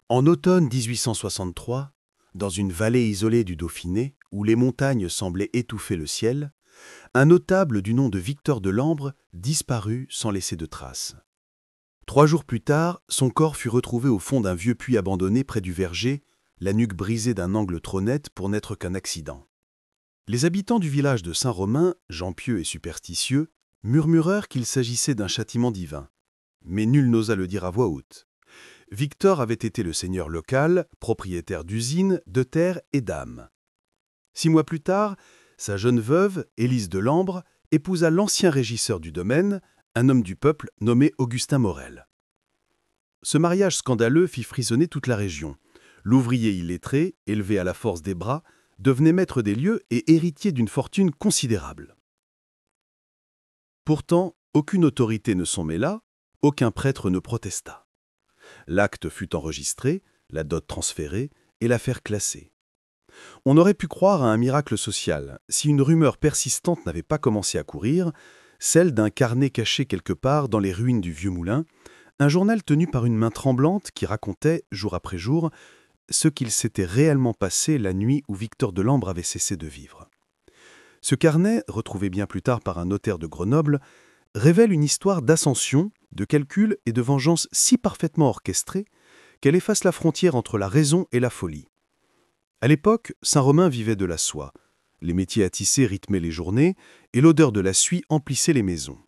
En automne 1863, dans une vallée isolée du Dauphiné, où les montagnes semblaient étouffer le ciel, un notable du nom de Victor de Lambre disparut sans laisser de traces. 3 jours plus tard, son corps fut retrouvé au fond d'un vieux puits abandonné près du verger, la nuque brisée d'un angle trop net pour n'être qu'un accident. Les habitants du village de Saint-Romain, gens pieux et superstitieux, murmurèrent qu'il s'agissait d'un châtiment divin. Mais nul n'osa le dire à voix haute. Victor avait été le seigneur local, propriétaire d'usines, de terres et d'âmes. 6 mois plus tard, sa jeune veuve, Élise de Lambre, épousa l'ancien régisseur du domaine, un homme du peuple nommé Augustin Morel. Ce mariage scandaleux fit frissonner toute la région. L'ouvrier illettré, élevé à la force des bras, devenait maître des lieux et héritier d'une fortune considérable. Pourtant, aucune autorité ne s'en mêla, aucun prêtre ne protesta. L'acte fut enregistré, la dot transférée et l'affaire classée. On aurait pu croire à un miracle social si une rumeur persistante n'avait pas commencé à courir, celle d'un carnet caché quelque part dans les ruines du vieux moulin, un journal tenu par une main tremblante qui racontait, jour après jour, ce qu'il s'était réellement passé la nuit où Victor de Lambre avait cessé de vivre. Ce carnet, retrouvé bien plus tard par un notaire de Grenoble, révèle une histoire d'ascension, de calcul et de vengeance si parfaitement orchestrée qu'elle efface la frontière entre la raison et la folie. À l'époque, Saint-Romain vivait de la soie. Les métiers à tisser rythmaient les journées et l'odeur de la suie emplissait les maisons.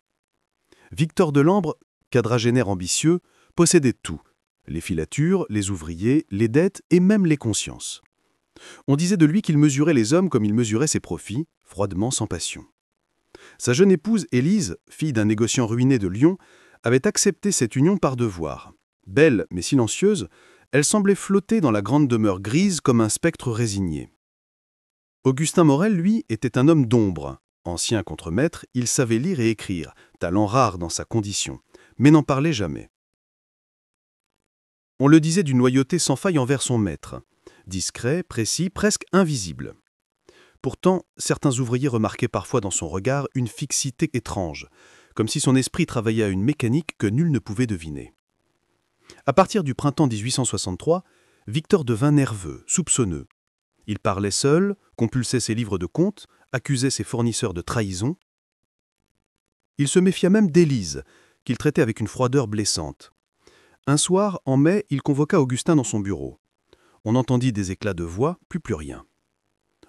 Victor de Lambre, quadragénaire ambitieux, possédait tout: les filatures, les ouvriers, les dettes et même les consciences. On disait de lui qu'il mesurait les hommes comme il mesurait ses profits, froidement, sans passion. Sa jeune épouse, Élise, fille d'un négociant ruiné de Lyon, avait accepté cette union par devoir. Belle mais silencieuse, elle semblait flotter dans la grande demeure grise comme un spectre résigné. Augustin Morel, lui, était un homme d'ombre. Ancien contremaître, il savait lire et écrire, talent rare dans sa condition, mais n'en parlait jamais. On le disait d'une loyauté sans faille envers son maître, discret, précis, presque invisible. Pourtant, certains ouvriers remarquaient parfois dans son regard une fixité étrange, comme si son esprit travaillait à une mécanique que nul ne pouvait deviner. À partir du printemps 1863, Victor devint nerveux, soupçonneux. Il parlait seul, compulsait ses livres de comptes, accusait ses fournisseurs de trahison. Il se méfia même d'Élise, qu'il traitait avec une froideur blessante. Un soir, en mai, il convoqua Augustin dans son bureau. On entendit des éclats de voix, plus rien.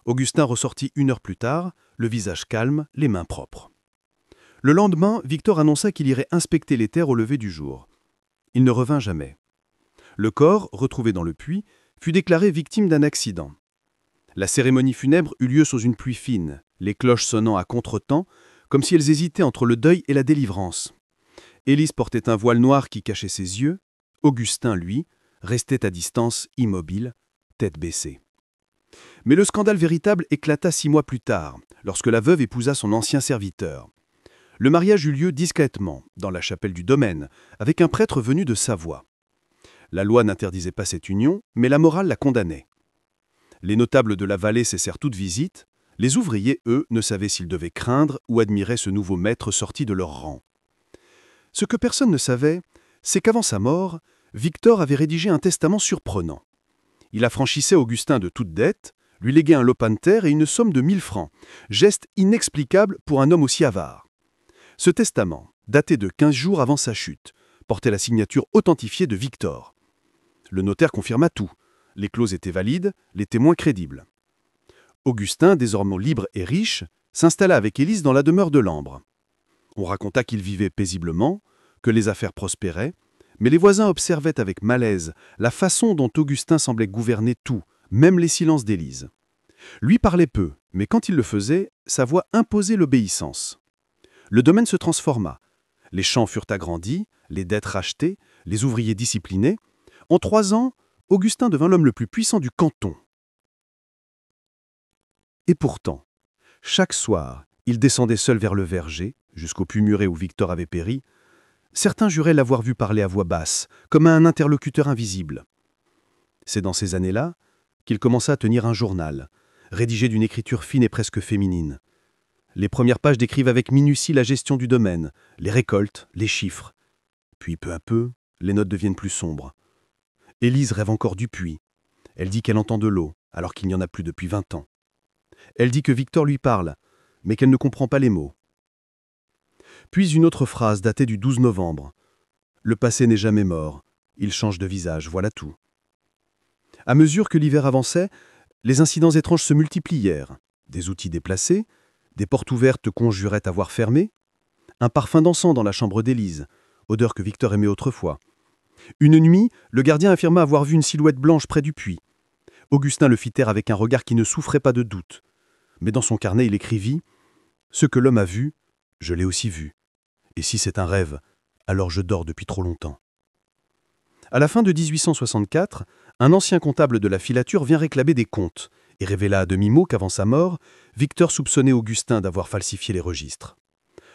Augustin ressortit 1 heure plus tard, le visage calme, les mains propres. Le lendemain, Victor annonça qu'il irait inspecter les terres au lever du jour. Il ne revint jamais. Le corps, retrouvé dans le puits, fut déclaré victime d'un accident. La cérémonie funèbre eut lieu sous une pluie fine, les cloches sonnant à contretemps, comme si elles hésitaient entre le deuil et la délivrance. Élise portait un voile noir qui cachait ses yeux. Augustin, lui, restait à distance, immobile, tête baissée. Mais le scandale véritable éclata 6 mois plus tard, lorsque la veuve épousa son ancien serviteur. Le mariage eut lieu discrètement, dans la chapelle du domaine, avec un prêtre venu de Savoie. La loi n'interdisait pas cette union, mais la morale la condamnait. Les notables de la vallée cessèrent toute visite. Les ouvriers, eux, ne savaient s'ils devaient craindre ou admirer ce nouveau maître sorti de leur rang. Ce que personne ne savait, c'est qu'avant sa mort, Victor avait rédigé un testament surprenant. Il affranchissait Augustin de toute dette, lui léguait un lopin de terre et une somme de 1000 francs, geste inexplicable pour un homme aussi avare. Ce testament, daté de 15 jours avant sa chute, portait la signature authentifiée de Victor. Le notaire confirma tout. Les clauses étaient valides, les témoins crédibles. Augustin, désormais libre et riche, s'installa avec Élise dans la demeure de Lambre. On raconta qu'il vivait paisiblement, que les affaires prospéraient, mais les voisins observaient avec malaise la façon dont Augustin semblait gouverner tout, même les silences d'Élise. Lui parlait peu, mais quand il le faisait, sa voix imposait l'obéissance. Le domaine se transforma. Les champs furent agrandis, les dettes rachetées, les ouvriers disciplinés. En 3 ans, Augustin devint l'homme le plus puissant du canton. Et pourtant, chaque soir, il descendait seul vers le verger, jusqu'au puits muré où Victor avait péri. Certains juraient l'avoir vu parler à voix basse, comme à un interlocuteur invisible. C'est dans ces années-là qu'il commença à tenir un journal, rédigé d'une écriture fine et presque féminine. Les premières pages décrivent avec minutie la gestion du domaine, les récoltes, les chiffres. Puis peu à peu, les notes deviennent plus sombres. Élise rêve encore du puits. Elle dit qu'elle entend de l'eau, alors qu'il n'y en a plus depuis 20 ans. Elle dit que Victor lui parle, mais qu'elle ne comprend pas les mots. Puis une autre phrase datée du 12 novembre. « Le passé n'est jamais mort, il change de visage, voilà tout. » À mesure que l'hiver avançait, les incidents étranges se multiplièrent. Des outils déplacés, des portes ouvertes qu'on jurait avoir fermées, un parfum d'encens dans la chambre d'Élise, odeur que Victor aimait autrefois. Une nuit, le gardien affirma avoir vu une silhouette blanche près du puits. Augustin le fit taire avec un regard qui ne souffrait pas de doute. Mais dans son carnet, il écrivit « Ce que l'homme a vu, je l'ai aussi vu. Et si c'est un rêve, alors je dors depuis trop longtemps. » À la fin de 1864, un ancien comptable de la filature vient réclamer des comptes et révéla à demi-mot qu'avant sa mort, Victor soupçonnait Augustin d'avoir falsifié les registres.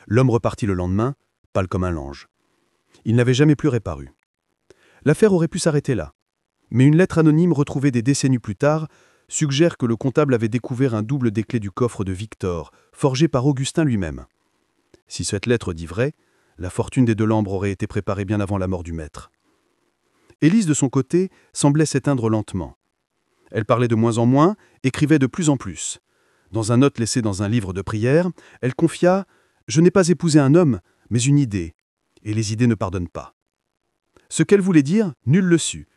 L'homme repartit le lendemain, pâle comme un lange. Il n'avait jamais plus réparu. L'affaire aurait pu s'arrêter là. Mais une lettre anonyme retrouvée des décennies plus tard suggère que le comptable avait découvert un double des clés du coffre de Victor, forgé par Augustin lui-même. Si cette lettre dit vrai, la fortune des Delambre aurait été préparée bien avant la mort du maître. Élise, de son côté, semblait s'éteindre lentement. Elle parlait de moins en moins, écrivait de plus en plus. Dans un note laissé dans un livre de prière, elle confia « Je n'ai pas épousé un homme, mais une idée, et les idées ne pardonnent pas. » Ce qu'elle voulait dire, nul le sut.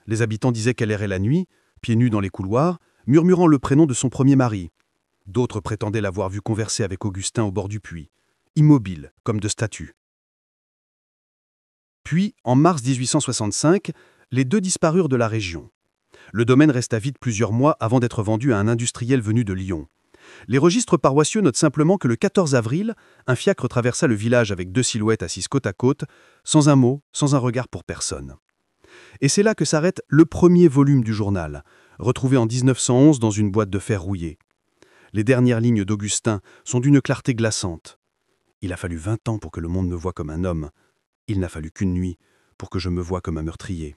Les habitants disaient qu'elle errait la nuit, pieds nus dans les couloirs, murmurant le prénom de son premier mari. D'autres prétendaient l'avoir vu converser avec Augustin au bord du puits, immobile, comme de statue. Puis, en mars 1865, les deux disparurent de la région. Le domaine resta vide plusieurs mois avant d'être vendu à un industriel venu de Lyon. Les registres paroissiaux notent simplement que le 14 avril, un fiacre traversa le village avec deux silhouettes assises côte à côte, sans un mot, sans un regard pour personne. Et c'est là que s'arrête le premier volume du journal, retrouvé en 1911 dans une boîte de fer rouillée. Les dernières lignes d'Augustin sont d'une clarté glaçante. « Il a fallu 20 ans pour que le monde me voie comme un homme. Il n'a fallu qu'une nuit pour que je me voie comme un meurtrier.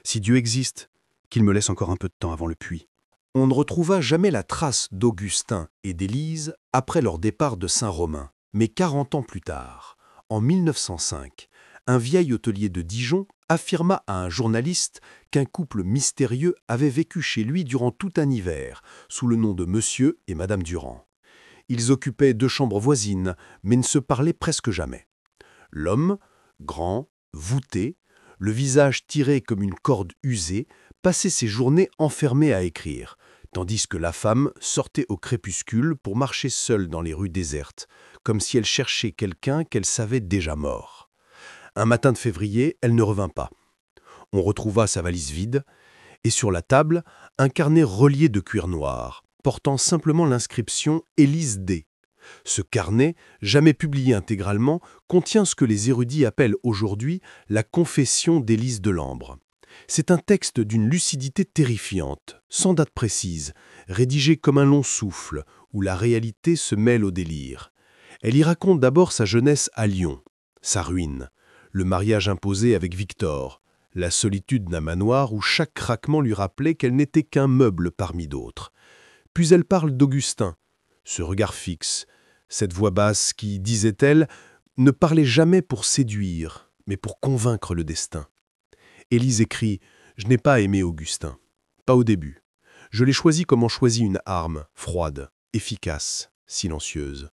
Si Dieu existe, qu'il me laisse encore un peu de temps avant le puits. » On ne retrouva jamais la trace d'Augustin et d'Élise après leur départ de Saint-Romain. Mais 40 ans plus tard, en 1905, un vieil hôtelier de Dijon affirma à un journaliste qu'un couple mystérieux avait vécu chez lui durant tout un hiver, sous le nom de Monsieur et Madame Durand. Ils occupaient 2 chambres voisines, mais ne se parlaient presque jamais. L'homme, grand, voûté, le visage tiré comme une corde usée, passait ses journées enfermé à écrire, tandis que la femme sortait au crépuscule pour marcher seule dans les rues désertes, comme si elle cherchait quelqu'un qu'elle savait déjà mort. Un matin de février, elle ne revint pas. On retrouva sa valise vide, et sur la table, un carnet relié de cuir noir, portant simplement l'inscription « Élise D ». Ce carnet, jamais publié intégralement, contient ce que les érudits appellent aujourd'hui la confession d'Élise Delambre. C'est un texte d'une lucidité terrifiante, sans date précise, rédigé comme un long souffle, où la réalité se mêle au délire. Elle y raconte d'abord sa jeunesse à Lyon, sa ruine, le mariage imposé avec Victor, la solitude d'un manoir où chaque craquement lui rappelait qu'elle n'était qu'un meuble parmi d'autres. Puis elle parle d'Augustin, ce regard fixe, cette voix basse qui, disait-elle, ne parlait jamais pour séduire, mais pour convaincre le destin. Élise écrit « Je n'ai pas aimé Augustin. Pas au début. Je l'ai choisi comme on choisit une arme, froide, efficace, silencieuse. »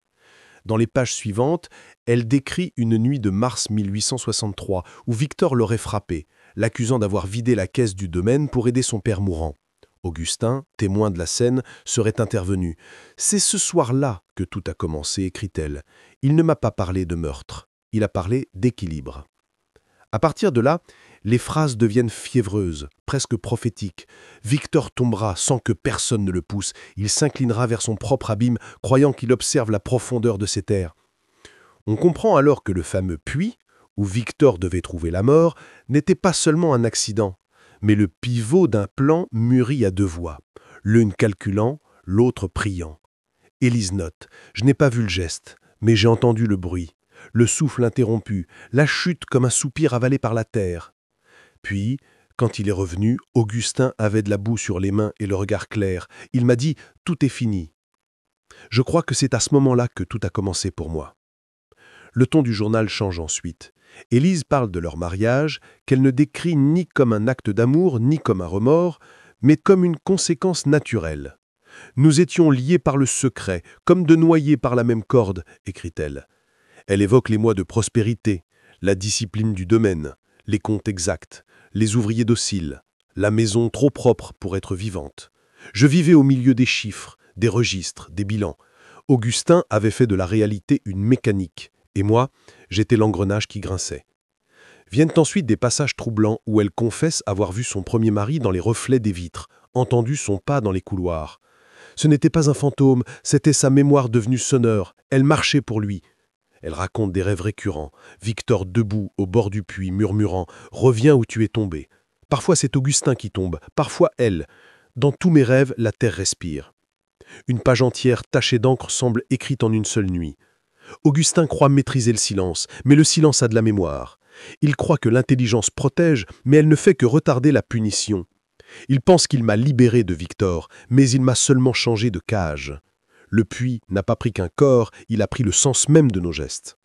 Dans les pages suivantes, elle décrit une nuit de mars 1863 où Victor l'aurait frappé, l'accusant d'avoir vidé la caisse du domaine pour aider son père mourant. Augustin, témoin de la scène, serait intervenu. « C'est ce soir-là que tout a commencé », écrit-elle. « Il ne m'a pas parlé de meurtre, il a parlé d'équilibre. » À partir de là, les phrases deviennent fiévreuses, presque prophétiques. Victor tombera sans que personne ne le pousse. Il s'inclinera vers son propre abîme, croyant qu'il observe la profondeur de ses terres. On comprend alors que le fameux puits, où Victor devait trouver la mort, n'était pas seulement un accident, mais le pivot d'un plan mûri à 2 voix, l'une calculant, l'autre priant. Élise note « Je n'ai pas vu le geste, mais j'ai entendu le bruit. Le souffle interrompu, la chute comme un soupir avalé par la terre. » Puis, quand il est revenu, Augustin avait de la boue sur les mains et le regard clair. Il m'a dit « Tout est fini. » Je crois que c'est à ce moment-là que tout a commencé pour moi. Le ton du journal change ensuite. Élise parle de leur mariage, qu'elle ne décrit ni comme un acte d'amour, ni comme un remords, mais comme une conséquence naturelle. « Nous étions liés par le secret, comme de noyés par la même corde », écrit-elle. Elle évoque les mois de prospérité, la discipline du domaine, les comptes exacts, les ouvriers dociles, la maison trop propre pour être vivante. Je vivais au milieu des chiffres, des registres, des bilans. Augustin avait fait de la réalité une mécanique, et moi, j'étais l'engrenage qui grinçait. Viennent ensuite des passages troublants où elle confesse avoir vu son premier mari dans les reflets des vitres, entendu son pas dans les couloirs. Ce n'était pas un fantôme, c'était sa mémoire devenue sonneur. Elle marchait pour lui. Elle raconte des rêves récurrents. Victor debout au bord du puits, murmurant « Reviens où tu es tombé ». Parfois c'est Augustin qui tombe, parfois elle. Dans tous mes rêves, la terre respire. Une page entière tachée d'encre semble écrite en une seule nuit. Augustin croit maîtriser le silence, mais le silence a de la mémoire. Il croit que l'intelligence protège, mais elle ne fait que retarder la punition. Il pense qu'il m'a libéré de Victor, mais il m'a seulement changé de cage. Le puits n'a pas pris qu'un corps, il a pris le sens même de nos gestes.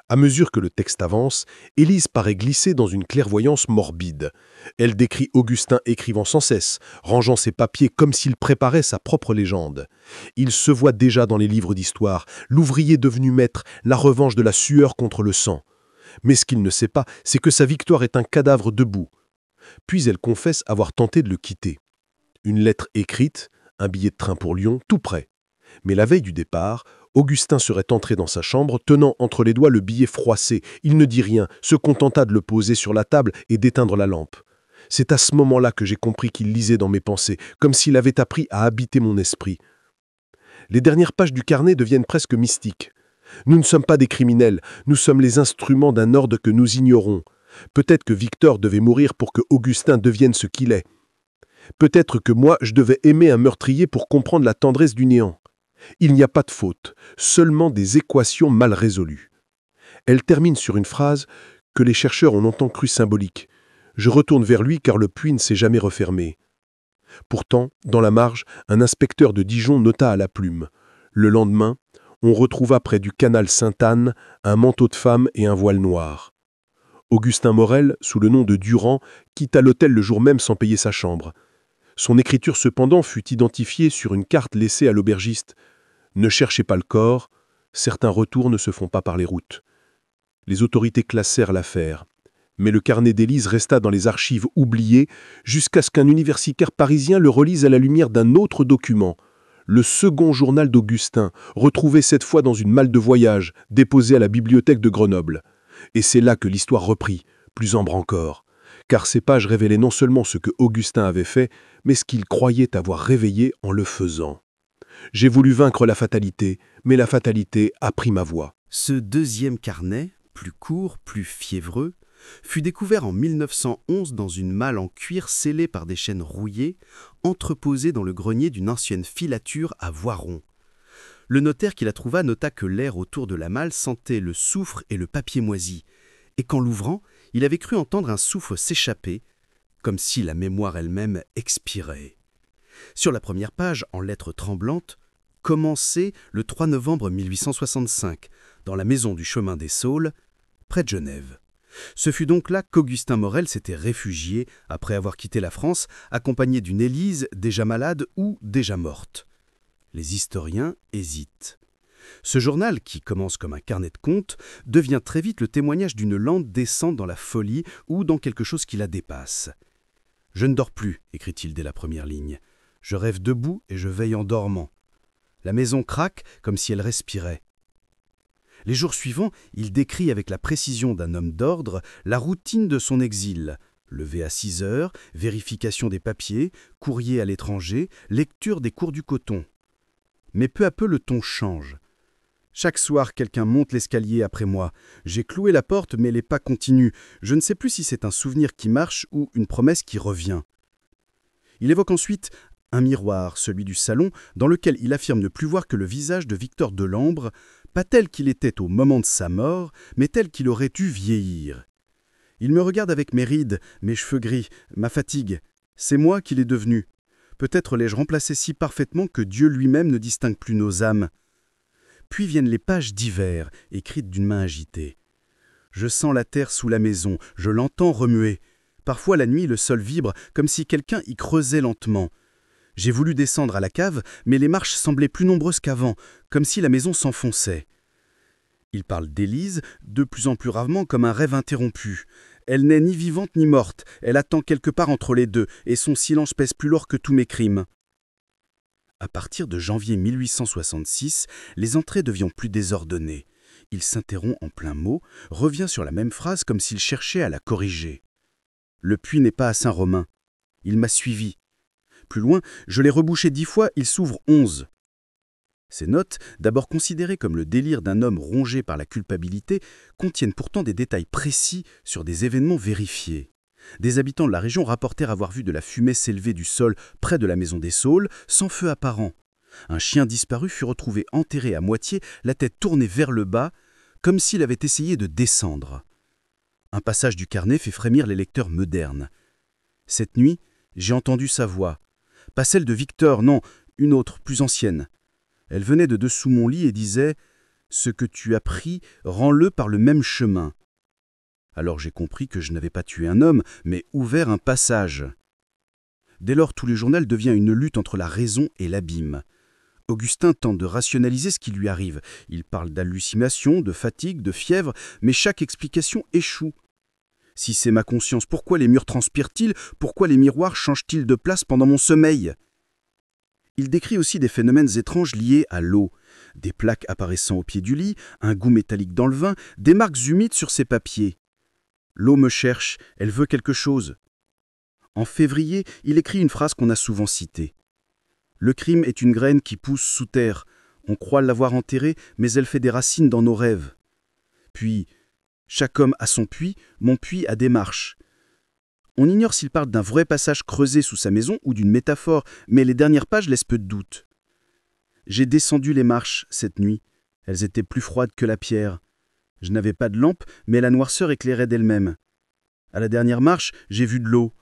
À mesure que le texte avance, Élise paraît glisser dans une clairvoyance morbide. Elle décrit Augustin écrivant sans cesse, rangeant ses papiers comme s'il préparait sa propre légende. Il se voit déjà dans les livres d'histoire, l'ouvrier devenu maître, la revanche de la sueur contre le sang. Mais ce qu'il ne sait pas, c'est que sa victoire est un cadavre debout. Puis elle confesse avoir tenté de le quitter. Une lettre écrite, un billet de train pour Lyon, tout prêt. Mais la veille du départ, Augustin serait entré dans sa chambre, tenant entre les doigts le billet froissé. Il ne dit rien, se contenta de le poser sur la table et d'éteindre la lampe. C'est à ce moment-là que j'ai compris qu'il lisait dans mes pensées, comme s'il avait appris à habiter mon esprit. Les dernières pages du carnet deviennent presque mystiques. Nous ne sommes pas des criminels, nous sommes les instruments d'un ordre que nous ignorons. Peut-être que Victor devait mourir pour que Augustin devienne ce qu'il est. Peut-être que moi, je devais aimer un meurtrier pour comprendre la tendresse du néant. Il n'y a pas de faute, seulement des équations mal résolues. Elle termine sur une phrase que les chercheurs ont longtemps cru symbolique. Je retourne vers lui car le puits ne s'est jamais refermé. Pourtant, dans la marge, un inspecteur de Dijon nota à la plume. Le lendemain, on retrouva près du canal Sainte-Anne un manteau de femme et un voile noir. Augustin Morel, sous le nom de Durand, quitta l'hôtel le jour même sans payer sa chambre. Son écriture cependant fut identifiée sur une carte laissée à l'aubergiste. Ne cherchez pas le corps, certains retours ne se font pas par les routes. Les autorités classèrent l'affaire. Mais le carnet d'Élise resta dans les archives oubliées jusqu'à ce qu'un universitaire parisien le relise à la lumière d'un autre document, le second journal d'Augustin, retrouvé cette fois dans une malle de voyage, déposée à la bibliothèque de Grenoble. Et c'est là que l'histoire reprit, plus ambre encore, car ces pages révélaient non seulement ce que Augustin avait fait, mais ce qu'il croyait avoir réveillé en le faisant. J'ai voulu vaincre la fatalité, mais la fatalité a pris ma voix. Ce deuxième carnet, plus court, plus fiévreux, fut découvert en 1911 dans une malle en cuir scellée par des chaînes rouillées, entreposée dans le grenier d'une ancienne filature à Voiron. Le notaire qui la trouva nota que l'air autour de la malle sentait le soufre et le papier moisi, et qu'en l'ouvrant, il avait cru entendre un souffle s'échapper, comme si la mémoire elle-même expirait. Sur la première page, en lettres tremblantes, commençait le 3 novembre 1865, dans la maison du chemin des Saules, près de Genève. Ce fut donc là qu'Augustin Morel s'était réfugié après avoir quitté la France, accompagné d'une Élise déjà malade ou déjà morte. Les historiens hésitent. Ce journal, qui commence comme un carnet de comptes, devient très vite le témoignage d'une lente descente dans la folie ou dans quelque chose qui la dépasse. « Je ne dors plus », écrit-il dès la première ligne. « Je rêve debout et je veille en dormant. La maison craque comme si elle respirait. » Les jours suivants, il décrit avec la précision d'un homme d'ordre la routine de son exil. Lever à 6 heures, vérification des papiers, courrier à l'étranger, lecture des cours du coton. Mais peu à peu, le ton change. Chaque soir, quelqu'un monte l'escalier après moi. J'ai cloué la porte, mais les pas continuent. Je ne sais plus si c'est un souvenir qui marche ou une promesse qui revient. Il évoque ensuite un miroir, celui du salon, dans lequel il affirme ne plus voir que le visage de Victor Delambre, pas tel qu'il était au moment de sa mort, mais tel qu'il aurait dû vieillir. Il me regarde avec mes rides, mes cheveux gris, ma fatigue. C'est moi qu'il est devenu. Peut-être l'ai-je remplacé si parfaitement que Dieu lui-même ne distingue plus nos âmes. Puis viennent les pages d'hiver, écrites d'une main agitée. Je sens la terre sous la maison, je l'entends remuer. Parfois la nuit, le sol vibre comme si quelqu'un y creusait lentement. J'ai voulu descendre à la cave, mais les marches semblaient plus nombreuses qu'avant, comme si la maison s'enfonçait. Il parle d'Élise, de plus en plus rarement comme un rêve interrompu. Elle n'est ni vivante ni morte, elle attend quelque part entre les deux, et son silence pèse plus lourd que tous mes crimes. À partir de janvier 1866, les entrées deviennent plus désordonnées. Il s'interrompt en plein mot, revient sur la même phrase comme s'il cherchait à la corriger. Le puits n'est pas à Saint-Romain. Il m'a suivi. Plus loin, je l'ai rebouché 10 fois, il s'ouvre 11. Ces notes, d'abord considérées comme le délire d'un homme rongé par la culpabilité, contiennent pourtant des détails précis sur des événements vérifiés. Des habitants de la région rapportèrent avoir vu de la fumée s'élever du sol près de la maison des Saules, sans feu apparent. Un chien disparu fut retrouvé enterré à moitié, la tête tournée vers le bas, comme s'il avait essayé de descendre. Un passage du carnet fait frémir les lecteurs modernes. Cette nuit, j'ai entendu sa voix. Pas celle de Victor, non, une autre, plus ancienne. Elle venait de dessous mon lit et disait « Ce que tu as pris, rends-le par le même chemin ». Alors j'ai compris que je n'avais pas tué un homme, mais ouvert un passage. Dès lors, tout le journal devient une lutte entre la raison et l'abîme. Augustin tente de rationaliser ce qui lui arrive. Il parle d'hallucinations, de fatigue, de fièvre, mais chaque explication échoue. Si c'est ma conscience, pourquoi les murs transpirent-ils? Pourquoi les miroirs changent-ils de place pendant mon sommeil? Il décrit aussi des phénomènes étranges liés à l'eau. Des plaques apparaissant au pied du lit, un goût métallique dans le vin, des marques humides sur ses papiers. L'eau me cherche, elle veut quelque chose. En février, il écrit une phrase qu'on a souvent citée. Le crime est une graine qui pousse sous terre. On croit l'avoir enterrée, mais elle fait des racines dans nos rêves. Puis, chaque homme a son puits, mon puits a des marches. On ignore s'il parle d'un vrai passage creusé sous sa maison ou d'une métaphore, mais les dernières pages laissent peu de doute. J'ai descendu les marches cette nuit. Elles étaient plus froides que la pierre. Je n'avais pas de lampe, mais la noirceur éclairait d'elle-même. À la dernière marche, j'ai vu de l'eau.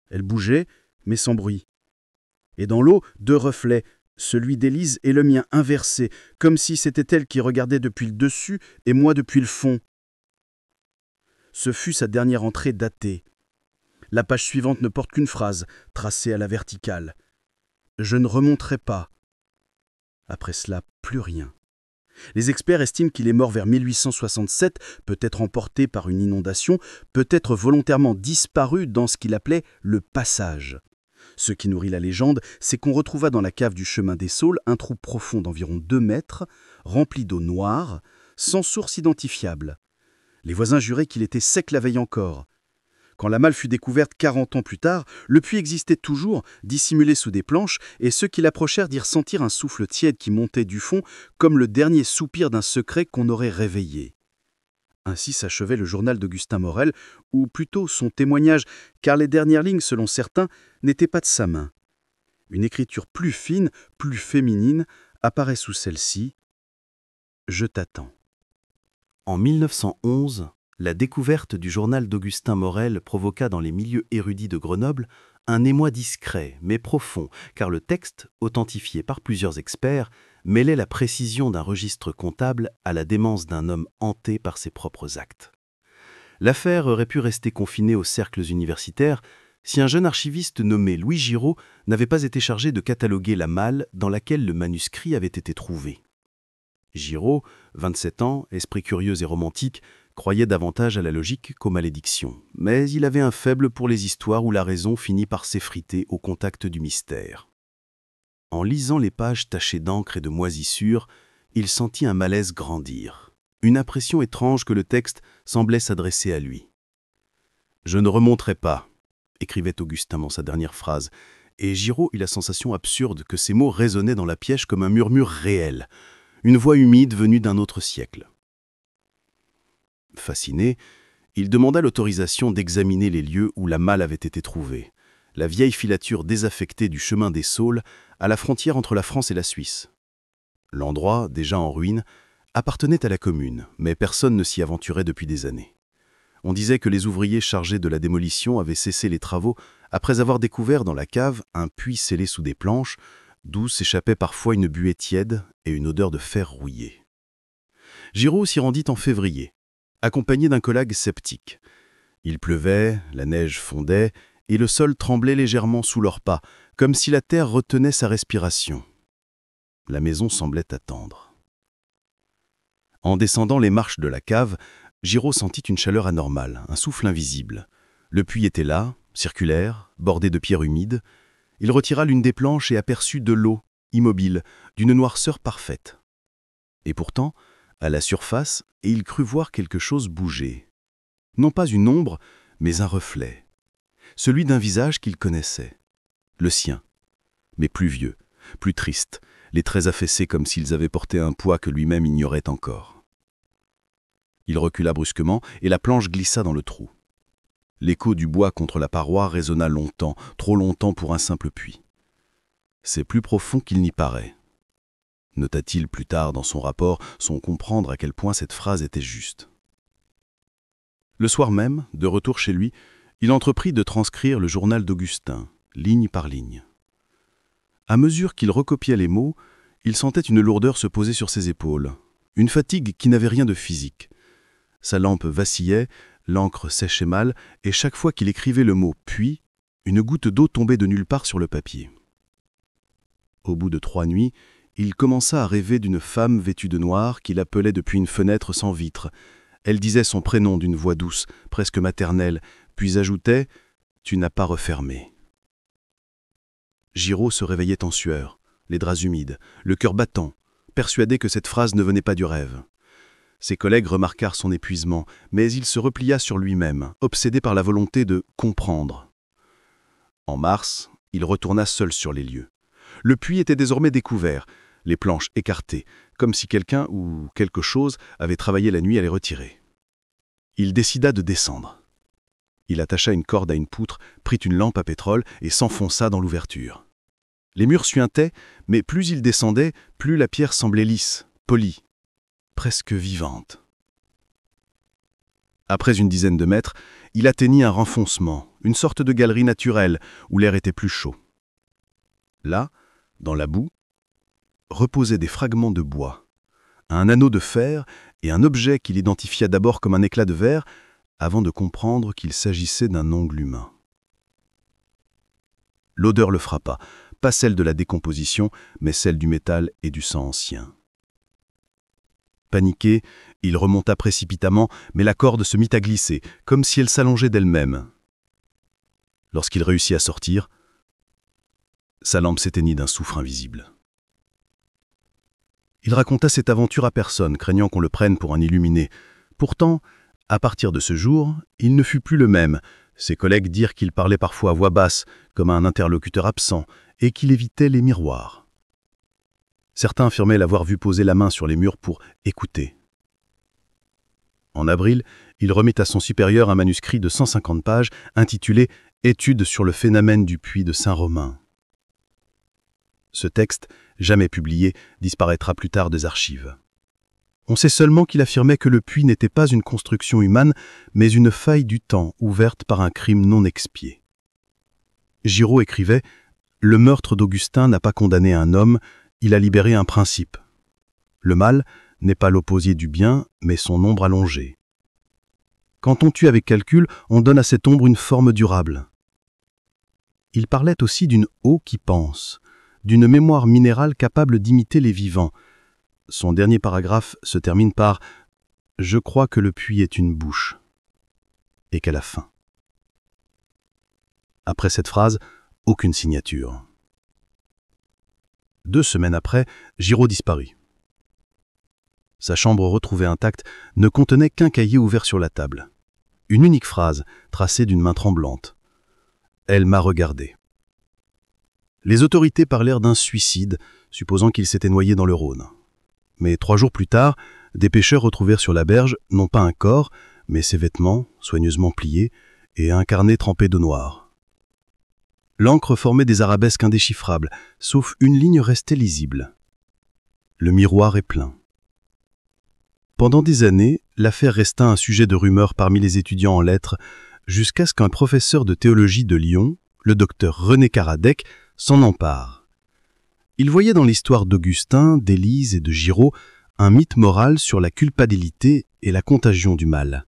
Elle bougeait, mais sans bruit. Et dans l'eau, 2 reflets, celui d'Élise et le mien inversés, comme si c'était elle qui regardait depuis le dessus et moi depuis le fond. Ce fut sa dernière entrée datée. La page suivante ne porte qu'une phrase, tracée à la verticale. « Je ne remonterai pas. » Après cela, plus rien. Les experts estiment qu'il est mort vers 1867, peut-être emporté par une inondation, peut-être volontairement disparu dans ce qu'il appelait le passage. Ce qui nourrit la légende, c'est qu'on retrouva dans la cave du chemin des Saules un trou profond d'environ 2 mètres, rempli d'eau noire, sans source identifiable. Les voisins juraient qu'il était sec la veille encore. Quand la malle fut découverte 40 ans plus tard, le puits existait toujours, dissimulé sous des planches, et ceux qui l'approchèrent dirent sentir un souffle tiède qui montait du fond, comme le dernier soupir d'un secret qu'on aurait réveillé. Ainsi s'achevait le journal d'Augustin Morel, ou plutôt son témoignage, car les dernières lignes, selon certains, n'étaient pas de sa main. Une écriture plus fine, plus féminine, apparaît sous celle-ci. « Je t'attends ». En 1911, la découverte du journal d'Augustin Morel provoqua dans les milieux érudits de Grenoble un émoi discret mais profond, car le texte, authentifié par plusieurs experts, mêlait la précision d'un registre comptable à la démence d'un homme hanté par ses propres actes. L'affaire aurait pu rester confinée aux cercles universitaires si un jeune archiviste nommé Louis Giraud n'avait pas été chargé de cataloguer la malle dans laquelle le manuscrit avait été trouvé. Giraud, 27 ans, esprit curieux et romantique, croyait davantage à la logique qu'aux malédictions, mais il avait un faible pour les histoires où la raison finit par s'effriter au contact du mystère. En lisant les pages tachées d'encre et de moisissure, il sentit un malaise grandir, une impression étrange que le texte semblait s'adresser à lui. « Je ne remonterai pas », écrivait Augustin dans sa dernière phrase, et Giraud eut la sensation absurde que ces mots résonnaient dans la pièce comme un murmure réel, une voix humide venue d'un autre siècle. Fasciné, il demanda l'autorisation d'examiner les lieux où la malle avait été trouvée, la vieille filature désaffectée du chemin des Saules à la frontière entre la France et la Suisse. L'endroit, déjà en ruine, appartenait à la commune, mais personne ne s'y aventurait depuis des années. On disait que les ouvriers chargés de la démolition avaient cessé les travaux après avoir découvert dans la cave un puits scellé sous des planches, d'où s'échappait parfois une buée tiède et une odeur de fer rouillé. Giraud s'y rendit en février, accompagné d'un collègue sceptique. Il pleuvait, la neige fondait, et le sol tremblait légèrement sous leurs pas, comme si la terre retenait sa respiration. La maison semblait attendre. En descendant les marches de la cave, Giraud sentit une chaleur anormale, un souffle invisible. Le puits était là, circulaire, bordé de pierres humides. Il retira l'une des planches et aperçut de l'eau, immobile, d'une noirceur parfaite. Et pourtant, à la surface, il crut voir quelque chose bouger. Non pas une ombre, mais un reflet. Celui d'un visage qu'il connaissait. Le sien, mais plus vieux, plus triste, les traits affaissés comme s'ils avaient porté un poids que lui-même ignorait encore. Il recula brusquement et la planche glissa dans le trou. L'écho du bois contre la paroi résonna longtemps, trop longtemps pour un simple puits. C'est plus profond qu'il n'y paraît. Nota-t-il plus tard dans son rapport, sans comprendre à quel point cette phrase était juste. Le soir même, de retour chez lui, il entreprit de transcrire le journal d'Augustin, ligne par ligne. À mesure qu'il recopiait les mots, il sentait une lourdeur se poser sur ses épaules, une fatigue qui n'avait rien de physique. Sa lampe vacillait, l'encre séchait mal, et chaque fois qu'il écrivait le mot « puis », une goutte d'eau tombait de nulle part sur le papier. Au bout de 3 nuits, il commença à rêver d'une femme vêtue de noir qu'il appelait depuis une fenêtre sans vitre. Elle disait son prénom d'une voix douce, presque maternelle, puis ajoutait « Tu n'as pas refermé ». Giraud se réveillait en sueur, les draps humides, le cœur battant, persuadé que cette phrase ne venait pas du rêve. Ses collègues remarquèrent son épuisement, mais il se replia sur lui-même, obsédé par la volonté de comprendre. En mars, il retourna seul sur les lieux. Le puits était désormais découvert, les planches écartées, comme si quelqu'un ou quelque chose avait travaillé la nuit à les retirer. Il décida de descendre. Il attacha une corde à une poutre, prit une lampe à pétrole et s'enfonça dans l'ouverture. Les murs suintaient, mais plus il descendait, plus la pierre semblait lisse, polie, presque vivante. Après une dizaine de mètres, il atteignit un renfoncement, une sorte de galerie naturelle où l'air était plus chaud. Là, dans la boue, reposaient des fragments de bois, un anneau de fer et un objet qu'il identifia d'abord comme un éclat de verre, avant de comprendre qu'il s'agissait d'un ongle humain. L'odeur le frappa, pas celle de la décomposition, mais celle du métal et du sang ancien. Paniqué, il remonta précipitamment, mais la corde se mit à glisser, comme si elle s'allongeait d'elle-même. Lorsqu'il réussit à sortir, sa lampe s'éteignit d'un souffle invisible. Il raconta cette aventure à personne, craignant qu'on le prenne pour un illuminé. Pourtant, à partir de ce jour, il ne fut plus le même. Ses collègues dirent qu'il parlait parfois à voix basse, comme un interlocuteur absent, et qu'il évitait les miroirs. Certains affirmaient l'avoir vu poser la main sur les murs pour écouter. En avril, il remit à son supérieur un manuscrit de 150 pages intitulé « Études sur le phénomène du puits de Saint-Romain ». Ce texte, jamais publié, disparaîtra plus tard des archives. On sait seulement qu'il affirmait que le puits n'était pas une construction humaine, mais une faille du temps ouverte par un crime non expié. Giraud écrivait « Le meurtre d'Augustin n'a pas condamné un homme, il a libéré un principe. Le mal n'est pas l'opposé du bien, mais son ombre allongée. Quand on tue avec calcul, on donne à cette ombre une forme durable. » Il parlait aussi d'une eau qui pense, d'une mémoire minérale capable d'imiter les vivants. Son dernier paragraphe se termine par « Je crois que le puits est une bouche » et qu'elle a faim. Après cette phrase, aucune signature. 2 semaines après, Giraud disparut. Sa chambre retrouvée intacte ne contenait qu'un cahier ouvert sur la table. Une unique phrase, tracée d'une main tremblante. « Elle m'a regardé ». Les autorités parlèrent d'un suicide, supposant qu'il s'était noyé dans le Rhône. Mais 3 jours plus tard, des pêcheurs retrouvèrent sur la berge non pas un corps, mais ses vêtements, soigneusement pliés, et un carnet trempé de noir. L'encre formait des arabesques indéchiffrables, sauf une ligne restée lisible. Le miroir est plein. Pendant des années, l'affaire resta un sujet de rumeur parmi les étudiants en lettres, jusqu'à ce qu'un professeur de théologie de Lyon, le docteur René Caradec, s'en empare. Il voyait dans l'histoire d'Augustin, d'Élise et de Giraud un mythe moral sur la culpabilité et la contagion du mal.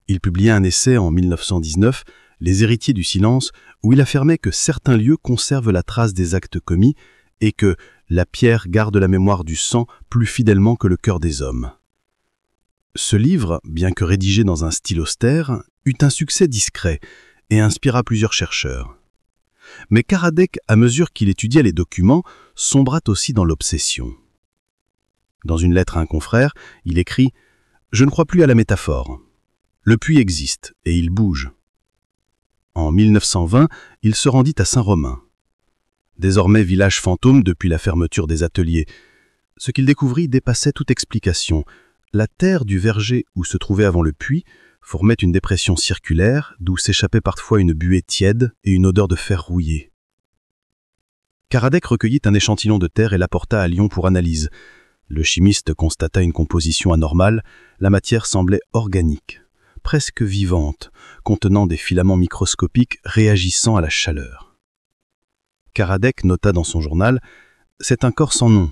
Il publia un essai en 1919, Les héritiers du silence, où il affirmait que certains lieux conservent la trace des actes commis et que la pierre garde la mémoire du sang plus fidèlement que le cœur des hommes. Ce livre, bien que rédigé dans un style austère, eut un succès discret et inspira plusieurs chercheurs. Mais Karadec, à mesure qu'il étudiait les documents, sombra aussi dans l'obsession. Dans une lettre à un confrère, il écrit « Je ne crois plus à la métaphore. Le puits existe et il bouge. » En 1920, il se rendit à Saint-Romain. Désormais village fantôme depuis la fermeture des ateliers. Ce qu'il découvrit dépassait toute explication. La terre du verger où se trouvait avant le puits formait une dépression circulaire d'où s'échappait parfois une buée tiède et une odeur de fer rouillé. Karadec recueillit un échantillon de terre et l'apporta à Lyon pour analyse. Le chimiste constata une composition anormale, la matière semblait organique, presque vivante, contenant des filaments microscopiques réagissant à la chaleur. Karadec nota dans son journal « C'est un corps sans nom,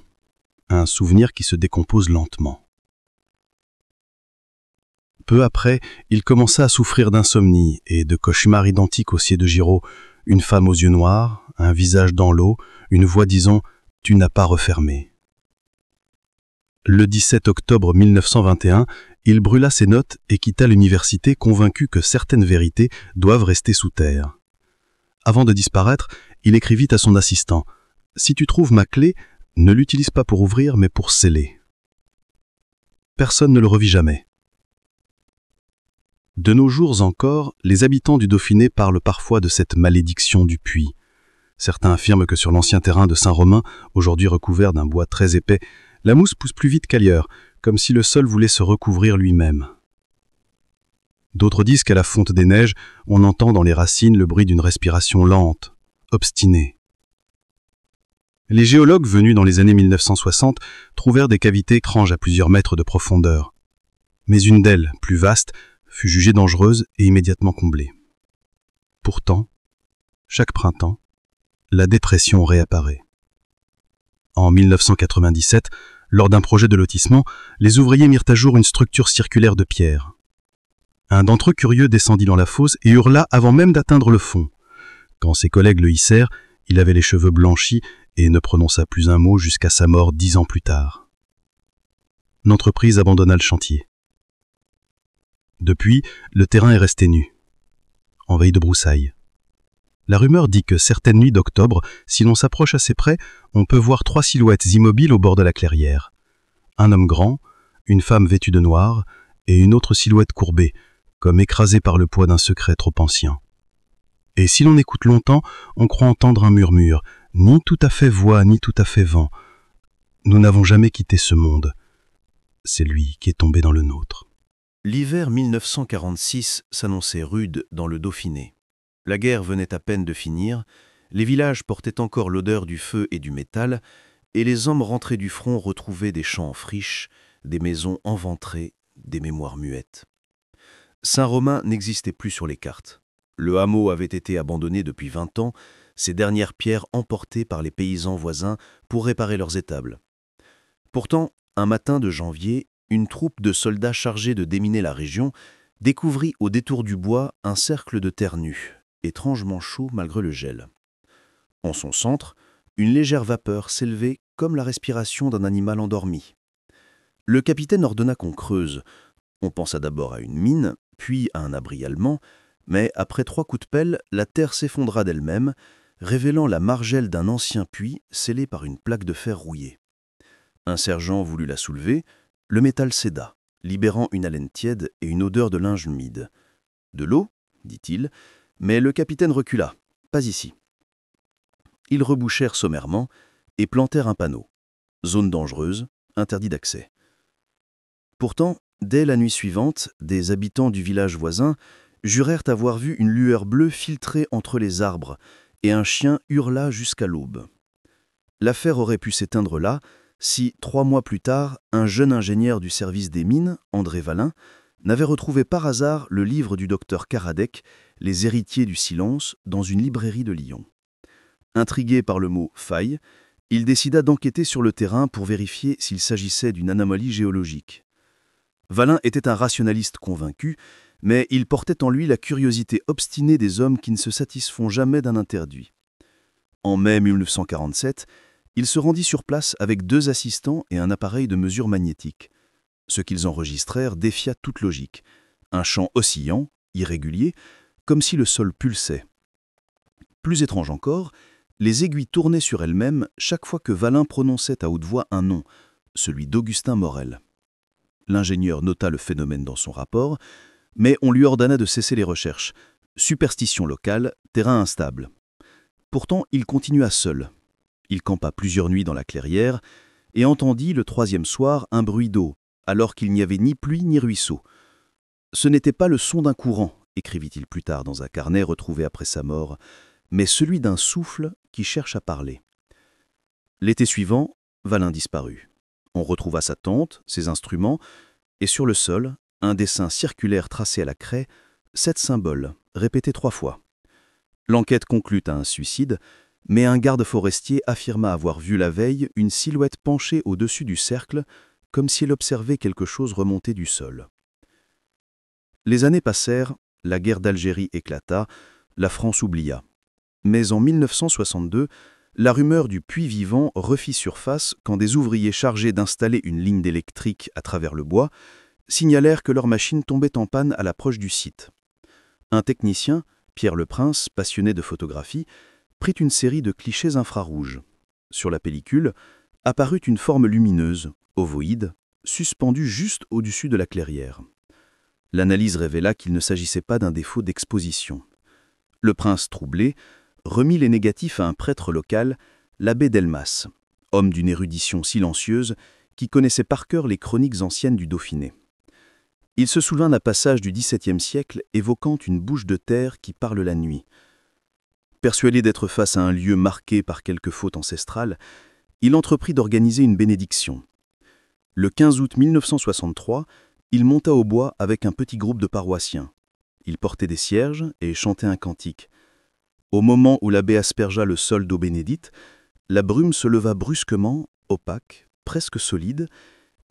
un souvenir qui se décompose lentement ». Peu après, il commença à souffrir d'insomnie et de cauchemars identiques aux sieds de Giraud, une femme aux yeux noirs, un visage dans l'eau, une voix disant « Tu n'as pas refermé ». Le 17 octobre 1921, il brûla ses notes et quitta l'université convaincu que certaines vérités doivent rester sous terre. Avant de disparaître, il écrivit à son assistant « Si tu trouves ma clé, ne l'utilise pas pour ouvrir mais pour sceller ». Personne ne le revit jamais. De nos jours encore, les habitants du Dauphiné parlent parfois de cette malédiction du puits. Certains affirment que sur l'ancien terrain de Saint-Romain, aujourd'hui recouvert d'un bois très épais, la mousse pousse plus vite qu'ailleurs, comme si le sol voulait se recouvrir lui-même. D'autres disent qu'à la fonte des neiges, on entend dans les racines le bruit d'une respiration lente, obstinée. Les géologues venus dans les années 1960 trouvèrent des cavités étranges à plusieurs mètres de profondeur. Mais une d'elles, plus vaste, fut jugée dangereuse et immédiatement comblée. Pourtant, chaque printemps, la dépression réapparaît. En 1997, lors d'un projet de lotissement, les ouvriers mirent à jour une structure circulaire de pierre. Un d'entre eux curieux descendit dans la fosse et hurla avant même d'atteindre le fond. Quand ses collègues le hissèrent, il avait les cheveux blanchis et ne prononça plus un mot jusqu'à sa mort 10 ans plus tard. L'entreprise abandonna le chantier. Depuis, le terrain est resté nu, envahi de broussailles. La rumeur dit que certaines nuits d'octobre, si l'on s'approche assez près, on peut voir 3 silhouettes immobiles au bord de la clairière. Un homme grand, une femme vêtue de noir et une autre silhouette courbée, comme écrasée par le poids d'un secret trop ancien. Et si l'on écoute longtemps, on croit entendre un murmure, ni tout à fait voix, ni tout à fait vent. Nous n'avons jamais quitté ce monde. C'est lui qui est tombé dans le nôtre. L'hiver 1946 s'annonçait rude dans le Dauphiné. La guerre venait à peine de finir, les villages portaient encore l'odeur du feu et du métal, et les hommes rentrés du front retrouvaient des champs en friche, des maisons enventrées, des mémoires muettes. Saint-Romain n'existait plus sur les cartes. Le hameau avait été abandonné depuis 20 ans, ses dernières pierres emportées par les paysans voisins pour réparer leurs étables. Pourtant, un matin de janvier, une troupe de soldats chargés de déminer la région découvrit au détour du bois un cercle de terre nue, étrangement chaud malgré le gel. En son centre, une légère vapeur s'élevait comme la respiration d'un animal endormi. Le capitaine ordonna qu'on creuse. On pensa d'abord à une mine, puis à un abri allemand, mais après 3 coups de pelle, la terre s'effondra d'elle-même, révélant la margelle d'un ancien puits scellé par une plaque de fer rouillée. Un sergent voulut la soulever, le métal céda, libérant une haleine tiède et une odeur de linge humide. « De l'eau » dit-il, mais le capitaine recula. « Pas ici. » Ils rebouchèrent sommairement et plantèrent un panneau. « Zone dangereuse, interdit d'accès. » Pourtant, dès la nuit suivante, des habitants du village voisin jurèrent avoir vu une lueur bleue filtrer entre les arbres et un chien hurla jusqu'à l'aube. L'affaire aurait pu s'éteindre là si, 3 mois plus tard, un jeune ingénieur du service des mines, André Vallin, n'avait retrouvé par hasard le livre du docteur Karadec, Les héritiers du silence, dans une librairie de Lyon. Intrigué par le mot « faille », Il décida d'enquêter sur le terrain pour vérifier s'il s'agissait d'une anomalie géologique. Valin était un rationaliste convaincu, mais il portait en lui la curiosité obstinée des hommes qui ne se satisfont jamais d'un interdit. En mai 1947, il se rendit sur place avec 2 assistants et un appareil de mesure magnétique. Ce qu'ils enregistrèrent défia toute logique. Un chant oscillant, irrégulier, comme si le sol pulsait. Plus étrange encore, les aiguilles tournaient sur elles-mêmes chaque fois que Valin prononçait à haute voix un nom, celui d'Augustin Morel. L'ingénieur nota le phénomène dans son rapport, mais on lui ordonna de cesser les recherches. Superstition locale, terrain instable. Pourtant, il continua seul. Il campa plusieurs nuits dans la clairière et entendit le 3e soir un bruit d'eau, alors qu'il n'y avait ni pluie ni ruisseau. Ce n'était pas le son d'un courant, écrivit-il plus tard dans un carnet retrouvé après sa mort, mais celui d'un souffle qui cherche à parler. L'été suivant, Valin disparut. On retrouva sa tente, ses instruments, et sur le sol, un dessin circulaire tracé à la craie, 7 symboles, répétés 3 fois. L'enquête conclut à un suicide, mais un garde forestier affirma avoir vu la veille une silhouette penchée au-dessus du cercle, comme si elle observait quelque chose remonter du sol. Les années passèrent, la guerre d'Algérie éclata, la France oublia. Mais en 1962, la rumeur du puits vivant refit surface quand des ouvriers chargés d'installer une ligne d'électrique à travers le bois signalèrent que leur machine tombait en panne à l'approche du site. Un technicien, Pierre Leprince, passionné de photographie, prit une série de clichés infrarouges. Sur la pellicule apparut une forme lumineuse, ovoïde, suspendue juste au-dessus de la clairière. L'analyse révéla qu'il ne s'agissait pas d'un défaut d'exposition. Leprince, troublé, remit les négatifs à un prêtre local, l'abbé Delmas, homme d'une érudition silencieuse qui connaissait par cœur les chroniques anciennes du Dauphiné. Il se souvint d'un passage du XVIIe siècle évoquant une bouche de terre qui parle la nuit. Persuadé d'être face à un lieu marqué par quelque faute ancestrale, il entreprit d'organiser une bénédiction. Le 15 août 1963, il monta au bois avec un petit groupe de paroissiens. Il portait des cierges et chantait un cantique. Au moment où l'abbé aspergea le sol d'eau bénédite, la brume se leva brusquement, opaque, presque solide,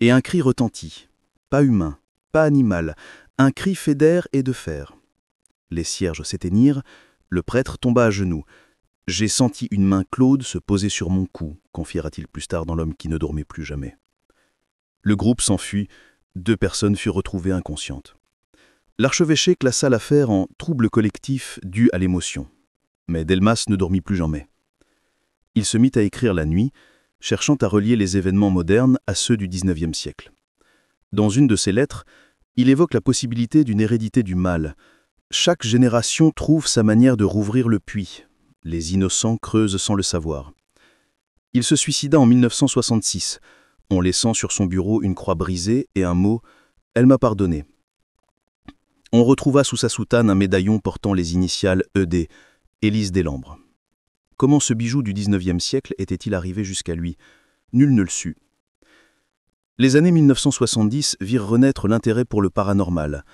et un cri retentit. Pas humain, pas animal, un cri fait d'air et de fer. Les cierges s'éteignirent, le prêtre tomba à genoux. « J'ai senti une main claude se poser sur mon cou », confiera-t-il plus tard dans L'homme qui ne dormait plus jamais. Le groupe s'enfuit, 2 personnes furent retrouvées inconscientes. L'archevêché classa l'affaire en trouble collectif dû à l'émotion. Mais Delmas ne dormit plus jamais. Il se mit à écrire la nuit, cherchant à relier les événements modernes à ceux du XIXe siècle. Dans une de ses lettres, il évoque la possibilité d'une hérédité du mal. Chaque génération trouve sa manière de rouvrir le puits. Les innocents creusent sans le savoir. Il se suicida en 1966, en laissant sur son bureau une croix brisée et un mot « Elle m'a pardonné ». On retrouva sous sa soutane un médaillon portant les initiales ED, Élise Delambre. Comment ce bijou du XIXe siècle était-il arrivé jusqu'à lui? Nul ne le sut. Les années 1970 virent renaître l'intérêt pour le paranormal.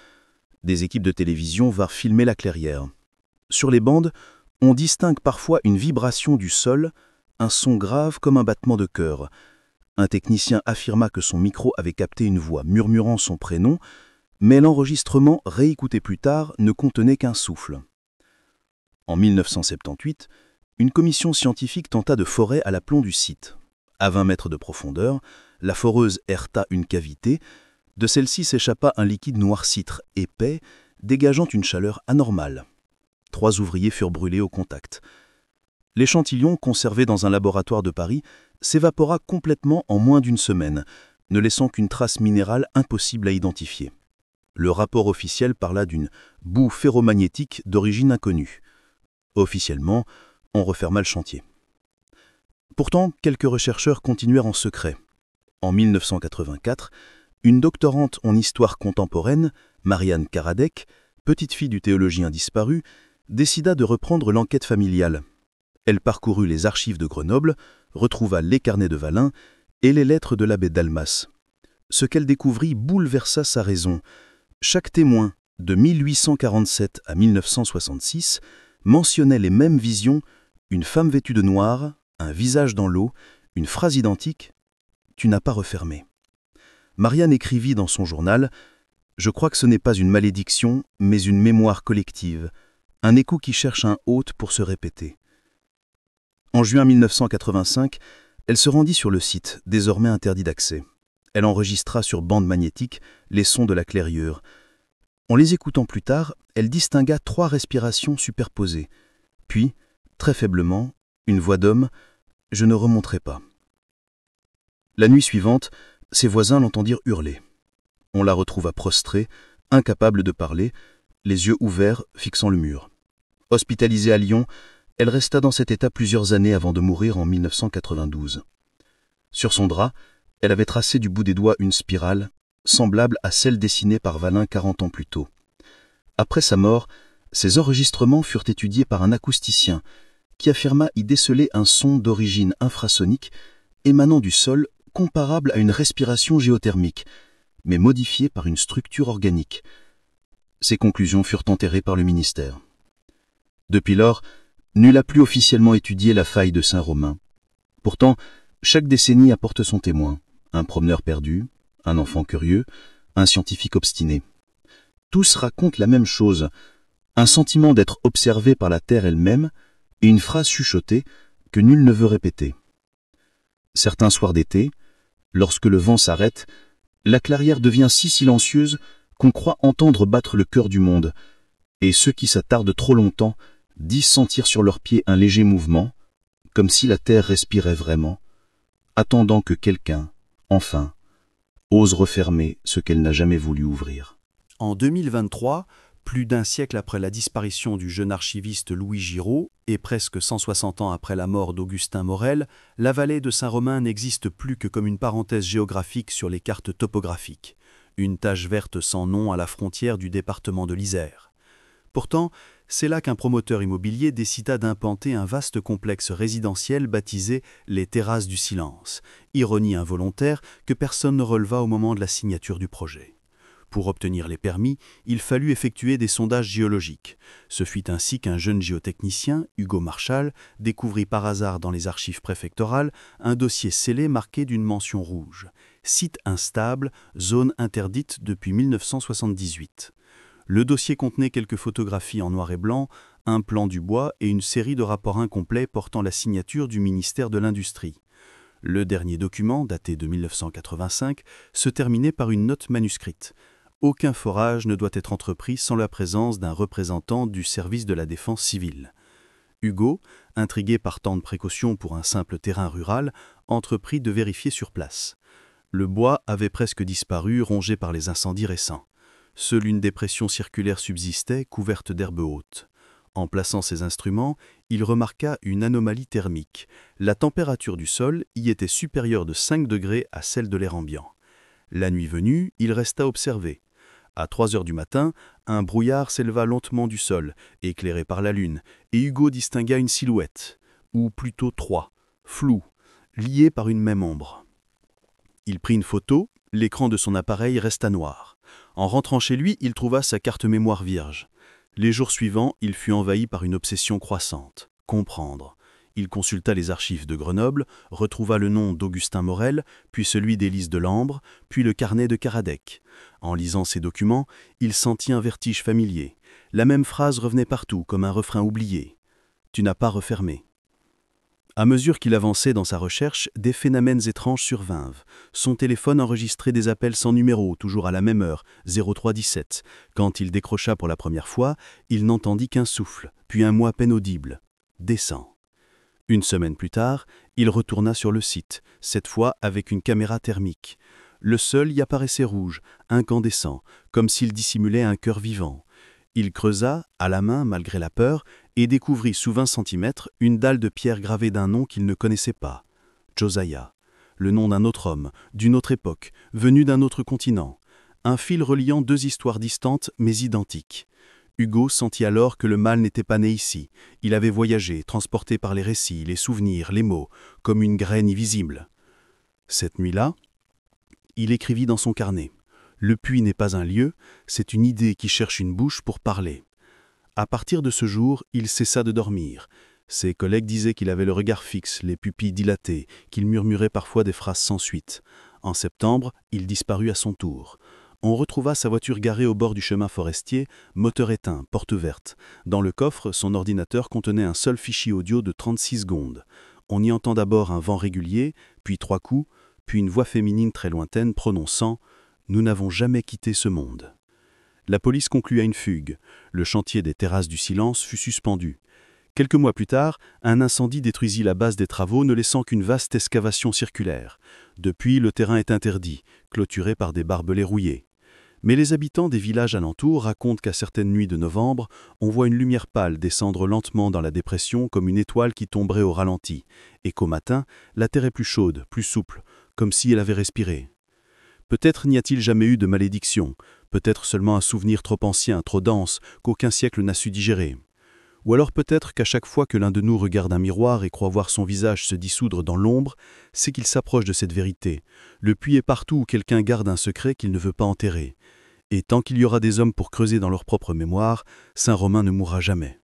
Des équipes de télévision vinrent filmer la clairière. Sur les bandes, on distingue parfois une vibration du sol, un son grave comme un battement de cœur. Un technicien affirma que son micro avait capté une voix murmurant son prénom, mais l'enregistrement, réécouté plus tard, ne contenait qu'un souffle. En 1978, une commission scientifique tenta de forer à l'aplomb du site. À 20 mètres de profondeur, la foreuse heurta une cavité. De celle-ci s'échappa un liquide noircitre, épais, dégageant une chaleur anormale. 3 ouvriers furent brûlés au contact. L'échantillon, conservé dans un laboratoire de Paris, s'évapora complètement en moins d'1 semaine, ne laissant qu'une trace minérale impossible à identifier. Le rapport officiel parla d'une boue ferromagnétique d'origine inconnue. Officiellement, on referma le chantier. Pourtant, quelques rechercheurs continuèrent en secret. En 1984, une doctorante en histoire contemporaine, Marianne Karadec, petite fille du théologien disparu, décida de reprendre l'enquête familiale. Elle parcourut les archives de Grenoble, retrouva les carnets de Valin et les lettres de l'abbé Delmas. Ce qu'elle découvrit bouleversa sa raison. Chaque témoin, de 1847 à 1966, mentionnait les mêmes visions, une femme vêtue de noir, un visage dans l'eau, Une phrase identique, « Tu n'as pas refermé ». Marianne écrivit dans son journal « Je crois que ce n'est pas une malédiction, mais une mémoire collective, un écho qui cherche un hôte pour se répéter ». En juin 1985, elle se rendit sur le site, désormais interdit d'accès. Elle enregistra sur bande magnétique les sons de la clairière. En les écoutant plus tard, elle distingua 3 respirations superposées. Puis, très faiblement, une voix d'homme « Je ne remonterai pas ». La nuit suivante, ses voisins l'entendirent hurler. On la retrouva prostrée, incapable de parler, les yeux ouverts, fixant le mur. Hospitalisée à Lyon, elle resta dans cet état plusieurs années avant de mourir en 1992. Sur son drap, elle avait tracé du bout des doigts une spirale, semblable à celle dessinée par Valin 40 ans plus tôt. Après sa mort, ses enregistrements furent étudiés par un acousticien qui affirma y déceler un son d'origine infrasonique émanant du sol comparable à une respiration géothermique, mais modifié par une structure organique. Ces conclusions furent enterrées par le ministère. Depuis lors, nul n'a plus officiellement étudié la faille de Saint-Romain. Pourtant, chaque décennie apporte son témoin, un promeneur perdu, un enfant curieux, un scientifique obstiné. Tous racontent la même chose, un sentiment d'être observé par la Terre elle-même et une phrase chuchotée que nul ne veut répéter. Certains soirs d'été, lorsque le vent s'arrête, la clairière devient si silencieuse qu'on croit entendre battre le cœur du monde, et ceux qui s'attardent trop longtemps disent sentir sur leurs pieds un léger mouvement, comme si la terre respirait vraiment, attendant que quelqu'un, enfin, ose refermer ce qu'elle n'a jamais voulu ouvrir. En 2023, plus d'un siècle après la disparition du jeune archiviste Louis Giraud et presque 160 ans après la mort d'Augustin Morel, la vallée de Saint-Romain n'existe plus que comme une parenthèse géographique sur les cartes topographiques, une tache verte sans nom à la frontière du département de l'Isère. Pourtant, c'est là qu'un promoteur immobilier décida d'implanter un vaste complexe résidentiel baptisé les Terrasses du Silence, ironie involontaire que personne ne releva au moment de la signature du projet. Pour obtenir les permis, il fallut effectuer des sondages géologiques. Ce fut ainsi qu'un jeune géotechnicien, Hugo Marchal, découvrit par hasard dans les archives préfectorales un dossier scellé marqué d'une mention rouge. Site instable, zone interdite depuis 1978. Le dossier contenait quelques photographies en noir et blanc, un plan du bois et une série de rapports incomplets portant la signature du ministère de l'Industrie. Le dernier document, daté de 1985, se terminait par une note manuscrite. Aucun forage ne doit être entrepris sans la présence d'un représentant du service de la défense civile. Hugo, intrigué par tant de précautions pour un simple terrain rural, entreprit de vérifier sur place. Le bois avait presque disparu, rongé par les incendies récents. Seule une dépression circulaire subsistait, couverte d'herbes hautes. En plaçant ses instruments, il remarqua une anomalie thermique. La température du sol y était supérieure de 5 degrés à celle de l'air ambiant. La nuit venue, il resta observé. À 3 heures du matin, un brouillard s'éleva lentement du sol, éclairé par la lune, et Hugo distingua une silhouette, ou plutôt 3, floues, liées par une même ombre. Il prit une photo, l'écran de son appareil resta noir. En rentrant chez lui, il trouva sa carte mémoire vierge. Les jours suivants, il fut envahi par une obsession croissante, comprendre. Il consulta les archives de Grenoble, retrouva le nom d'Augustin Morel, puis celui d'Élise Delambre, puis le carnet de Karadec. En lisant ces documents, il sentit un vertige familier. La même phrase revenait partout, comme un refrain oublié. « Tu n'as pas refermé ». À mesure qu'il avançait dans sa recherche, des phénomènes étranges survinrent. Son téléphone enregistrait des appels sans numéro, toujours à la même heure, 0317. Quand il décrocha pour la première fois, il n'entendit qu'un souffle, puis un mot à peine audible. « Descends ». Une semaine plus tard, il retourna sur le site, cette fois avec une caméra thermique. Le sol y apparaissait rouge, incandescent, comme s'il dissimulait un cœur vivant. Il creusa, à la main malgré la peur, et découvrit sous 20 cm une dalle de pierre gravée d'un nom qu'il ne connaissait pas. Josiah, le nom d'un autre homme, d'une autre époque, venu d'un autre continent. Un fil reliant 2 histoires distantes mais identiques. Hugo sentit alors que le mal n'était pas né ici. Il avait voyagé, transporté par les récits, les souvenirs, les mots, comme une graine invisible. Cette nuit-là, il écrivit dans son carnet. Le puits n'est pas un lieu, c'est une idée qui cherche une bouche pour parler. À partir de ce jour, il cessa de dormir. Ses collègues disaient qu'il avait le regard fixe, les pupilles dilatées, qu'il murmurait parfois des phrases sans suite. En septembre, il disparut à son tour. On retrouva sa voiture garée au bord du chemin forestier, moteur éteint, porte ouverte. Dans le coffre, son ordinateur contenait un seul fichier audio de 36 secondes. On y entend d'abord un vent régulier, puis 3 coups, puis une voix féminine très lointaine prononçant « Nous n'avons jamais quitté ce monde ». La police conclut à une fugue. Le chantier des terrasses du silence fut suspendu. Quelques mois plus tard, un incendie détruisit la base des travaux, ne laissant qu'une vaste excavation circulaire. Depuis, le terrain est interdit, clôturé par des barbelés rouillés. Mais les habitants des villages alentours racontent qu'à certaines nuits de novembre, on voit une lumière pâle descendre lentement dans la dépression comme une étoile qui tomberait au ralenti, et qu'au matin, la terre est plus chaude, plus souple, comme si elle avait respiré. Peut-être n'y a-t-il jamais eu de malédiction, peut-être seulement un souvenir trop ancien, trop dense, qu'aucun siècle n'a su digérer. Ou alors peut-être qu'à chaque fois que l'un de nous regarde un miroir et croit voir son visage se dissoudre dans l'ombre, c'est qu'il s'approche de cette vérité. Le puits est partout où quelqu'un garde un secret qu'il ne veut pas enterrer. Et tant qu'il y aura des hommes pour creuser dans leur propre mémoire, Saint-Romain ne mourra jamais.